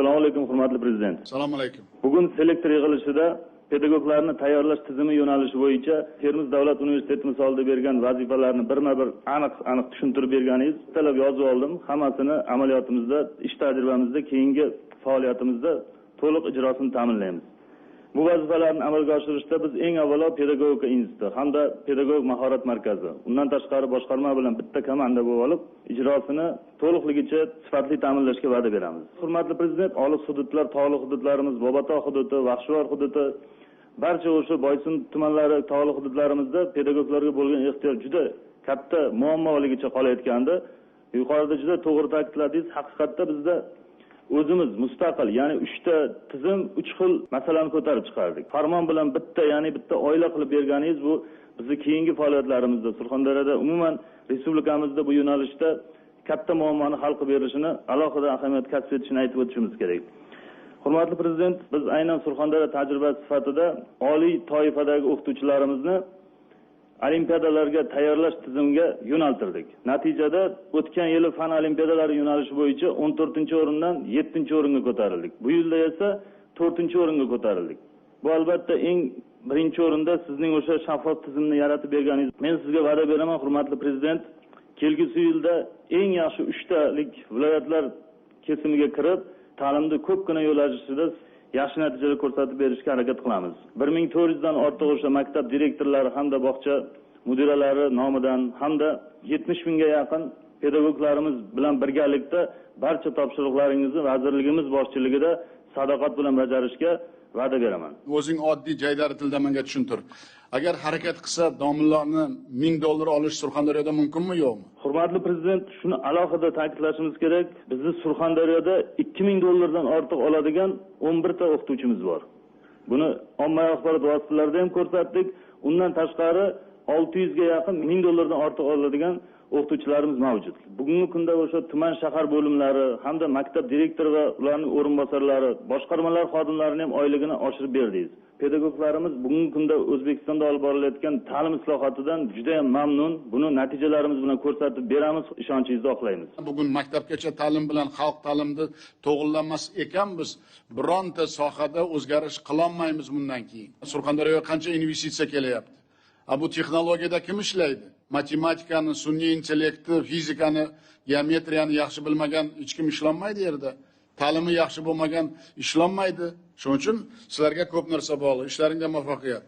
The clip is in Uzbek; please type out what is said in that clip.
Assalomu alaykum, hurmatli prezident. Assalomu alaykum. Bugun selektor yig'ilishida pedagoglarni tayyorlash tizimi yo'nalishi bo'yicha Termiz davlat universiteti misolida bergan vazifalarni birma-bir aniq tushuntirib berganingiz talab yozib oldim. Hammasini amaliyotimizda, ish tajribamizda, keyingi faoliyatimizda to'liq ijrosini ta'minlaymiz. Bu vazifalarni amalga oshirishda biz eng avvalo pedagogika instituti hamda pedagog mahorat markazi, undan tashqari boshqarma bilan bitta komanda bo'lib olib, ijrosini to'liqligicha sifatli ta'minlashga va'da beramiz. Hurmatli prezident, olis hududlar, tog'li hududlarimiz, Bobotog' hududi, Vahshivor hududi, barcha o'sha Boysun tumanlari, tog'li hududlarimizda pedagoglarga bo'lgan ehtiyoj juda katta muammoligicha qolayotgandi. Yuqorida juda to'g'ri ta'kidladingiz. Haqiqatda bizda o'zimiz mustaqil, ya'ni 3 ta tizim, 3 xil masalani ko'tarib chiqardik. Farmon bilan bitta oila qilib berganingiz bu bizni keyingi faoliyatlarimizda, Surxondaryoda, umuman respublikamizda bu yo'nalishda katta muammoni hal qilib berishini, alohida ahamiyat kasb etishini aytib o'tishimiz kerak. Hurmatli prezident, biz aynan Surxondaryo tajribasi sifatida oliy toifadagi o'qituvchilarimizni olimpiadalarga tayyorlash tizimiga yo'naltirdik. Natijada o'tgan yili fan olimpiadalari yo'nalishi bo'yicha 14-o'rindan 7-o'ringa ko'tarildik. Bu yilda esa 4-o'ringa ko'tarildik. Bu albatta eng birinchi o'rinda sizning o'sha shaffof tizimni yaratib berganingiz. Men sizga va'da beraman, hurmatli prezident, kelgusi yilda eng yaxshi 3 talik viloyatlar kesimiga kirib, ta'limda ko'pgina yo'nalishlarda yaxshi natijalar ko'rsatib berishga harakat qilamiz. 1400 dan ortiq o'sha maktab direktorlari hamda bog'cha mudiralari nomidan hamda 70 mingga yaqin pedagoglarimiz bilan birgalikda barcha topshiriqlaringizni vazirligimiz boshchiligida sadoqat bilan bajarishga va'da beraman. O'zing oddiy jaydari tilda menga tushuntir. Agar harakat qilsa, domlalarni $1000 olish Surxondaryoda mumkinmi, yo'qmi? Hurmatli prezident, shuni alohida ta'kidlashimiz kerak. Bizning Surxondaryoda $2000 dan ortiq oladigan 11 ta o'qituvchimiz bor. Buni ommaviy axborot vositalarida ham ko'rsatdik. Undan tashqari 600 ga yaqin $1000 dan ortiq oladigan o'qituvchilarimiz mavjud. Bugungi kunda o'sha tuman shahar bo'limlari hamda maktab direktori va ularning o'rinbosarlari, boshqarmalar xodimlarining ham oyligini oshirib berdingiz. Pedagoglarimiz bugungi kunda O'zbekistonda olib borilayotgan ta'lim islohotidan juda ham mamnun. Buni natijalarimiz bilan ko'rsatib beramiz, ishonchingizni oqlaymiz. Bugun maktabgacha ta'lim bilan xalq ta'limida to'g'rilanmas ekanmiz, bironta sohada o'zgarish qilolmaymiz bundan keyin. Surxondaryoga qancha investitsiya kelyapti? Bu texnologiyada kim ishlaydi? Matematikani, sun'iy intellektni, fizikani, geometriyani yaxshi bilmagan hech kim ishlolmaydi yerda. Ta'limi yaxshi bo'lmagan ishlolmaydi. Shuning uchun sizlarga ko'p narsa bog'liq. Ishlaringizga muvaffaqiyat.